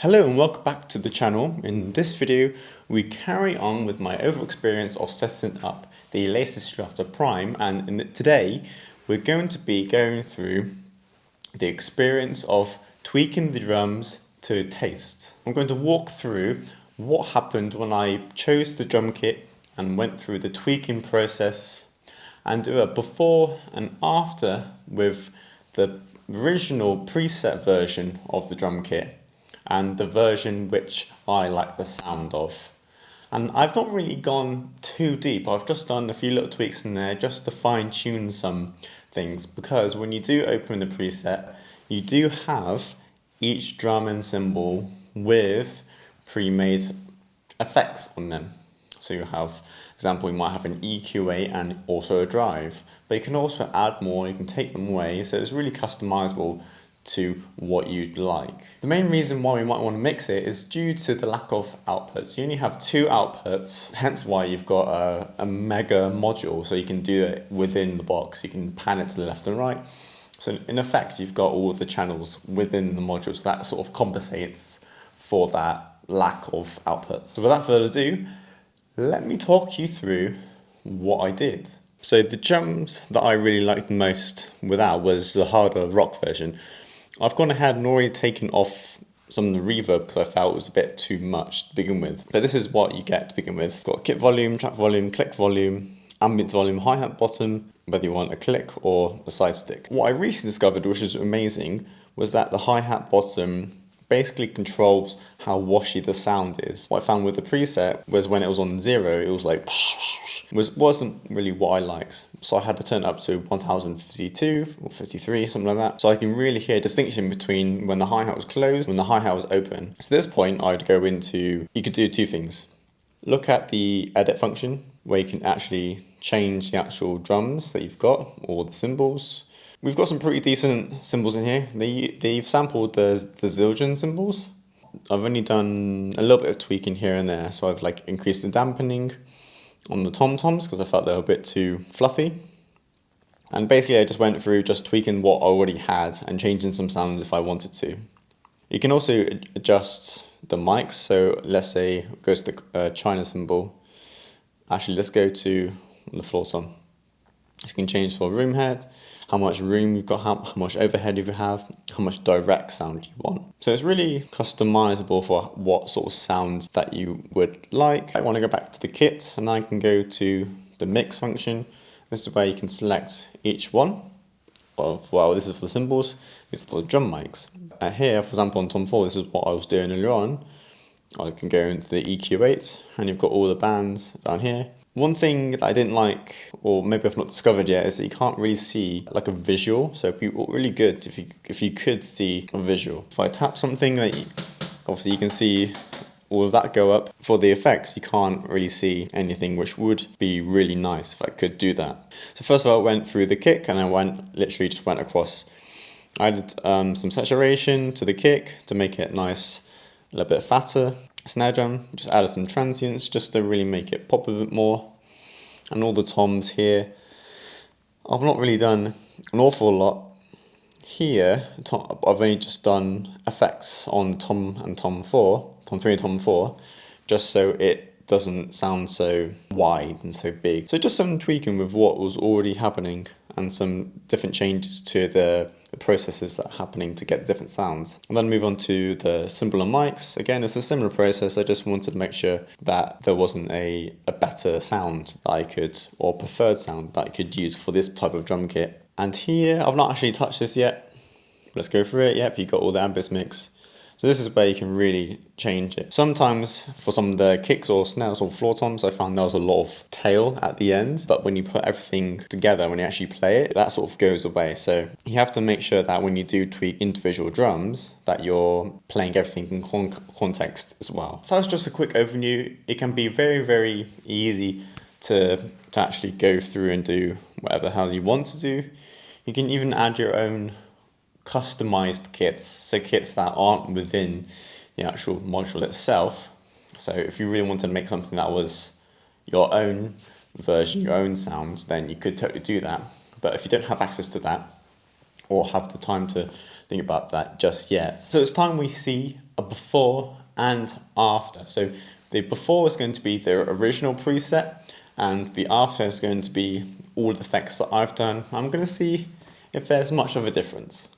Hello and welcome back to the channel. In this video, we carry on with my overall experience of setting up the Alesis Strata Prime, and today we're going to be going through the experience of tweaking the drums to taste. I'm going to walk through what happened when I chose the drum kit and went through the tweaking process, and do a before and after with the original preset version of the drum kit and the version which I like the sound of. And I've not really gone too deep. I've just done a few little tweaks in there just to fine tune some things, because when you do open the preset, you do have each drum and cymbal with pre-made effects on them. So you have, for example, you might have an EQA and also a drive, but you can also add more, you can take them away, so it's really customizable to what you'd like. The main reason why we might want to mix it is due to the lack of outputs. You only have two outputs, hence why you've got a mega module, so you can do it within the box. You can pan it to the left and right. So in effect, you've got all of the channels within the module, so that sort of compensates for that lack of outputs. So without further ado, let me talk you through what I did. So the drums that I really liked the most without was the harder rock version. I've gone ahead and already taken off some of the reverb because I felt it was a bit too much to begin with. But this is what you get to begin with. Got kit volume, track volume, click volume, ambience volume, hi-hat bottom, whether you want a click or a side stick. What I recently discovered, which is amazing, was that the hi-hat bottom basically controls how washy the sound is. What I found with the preset was when it was on 0, it was like wasn't really what I liked. So I had to turn it up to 1052 or 53, something like that. So I can really hear a distinction between when the hi-hat was closed and when the hi-hat was open. So at this point, I'd go into, you could do two things. Look at the edit function, where you can actually change the actual drums that you've got, or the cymbals. We've got some pretty decent cymbals in here. They've sampled the Zildjian cymbals. I've only done a little bit of tweaking here and there. So I've like increased the dampening on the tom-toms because I felt they were a bit too fluffy. And basically I just went through just tweaking what I already had and changing some sounds if I wanted to. You can also adjust the mics. So let's say it goes to the China cymbal. Actually, let's go to the floor tom. You can change for room head, how much room you've got, how much overhead you have, how much direct sound you want. So it's really customizable for what sort of sound that you would like. I want to go back to the kit, and then I can go to the mix function. This is where you can select each one of, well, this is for the cymbals, this is for the drum mics. Here, for example, on Tom 4, this is what I was doing earlier on. I can go into the EQ8, and you've got all the bands down here. One thing that I didn't like, or maybe I've not discovered yet, is that you can't really see like a visual. So it'd be really good if you could see a visual. If I tap something, obviously you can see all of that go up. For the effects, you can't really see anything, which would be really nice if I could do that. So first of all, I went through the kick, and I literally just went across. I added some saturation to the kick to make it nice, a little bit fatter. Snare drum, just added some transients just to really make it pop a bit more. And all the toms here, I've not really done an awful lot here. I've only just done effects on tom and tom 4, tom 3 and tom 4, just so it doesn't sound so wide and so big. So just some tweaking with what was already happening and some different changes to the processes that are happening to get different sounds. And then move on to the cymbal and mics. Again, it's a similar process. I just wanted to make sure that there wasn't a better sound that I could, or preferred sound that I could use for this type of drum kit. And here, I've not actually touched this yet. Let's go through it. Yep, you've got all the ambience mix. So this is where you can really change it. Sometimes for some of the kicks or snares or floor toms, I found there was a lot of tail at the end, but when you put everything together, when you actually play it, that sort of goes away. So you have to make sure that when you do tweak individual drums, that you're playing everything in context as well. So that's just a quick overview. It can be very, very easy to actually go through and do whatever the hell you want to do. You can even add your own customized kits, so kits that aren't within the actual module itself. So if you really wanted to make something that was your own version, your own sound, then you could totally do that. But if you don't have access to that, or have the time to think about that just yet, so it's time we see a before and after. So the before is going to be the original preset, and the after is going to be all the effects that I've done. I'm going to see if there's much of a difference.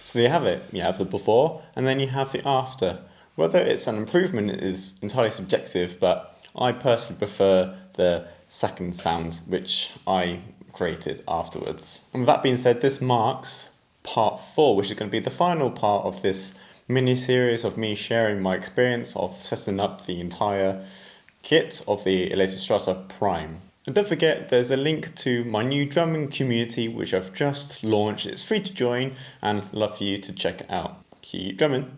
So there you have it. You have the before and then you have the after. Whether it's an improvement is entirely subjective, but I personally prefer the second sound, which I created afterwards. And with that being said, this marks part 4, which is going to be the final part of this mini-series of me sharing my experience of setting up the entire kit of the Alesis Strata Prime. And don't forget, there's a link to my new drumming community which I've just launched. It's free to join and I'd love for you to check it out. Keep drumming.